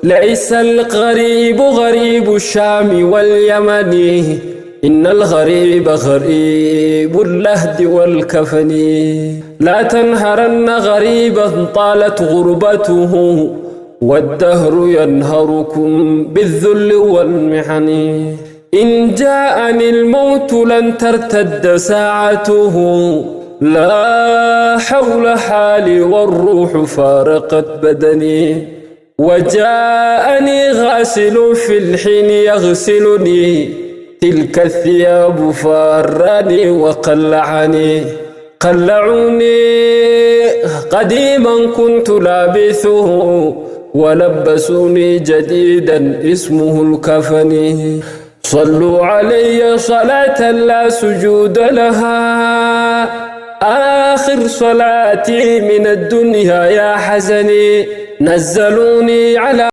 ليس الغريب غريب الشام واليمن، إن الغريب غريب اللهد والكفن. لا تنهرن غريبا طالت غربته، والدهر ينهركم بالذل والمحن. إن جاءني الموت لن ترتد ساعته، لا حول حالي والروح فارقت بدني. وجاءني غاسل في الحين يغسلني، تلك الثياب فاراني وقلعني. قلعوني قديما كنت لابثه، ولبسوني جديدا اسمه الكفن. صلوا علي صلاة لا سجود لها، آخر صلاتي من الدنيا يا حزني. نزلوني على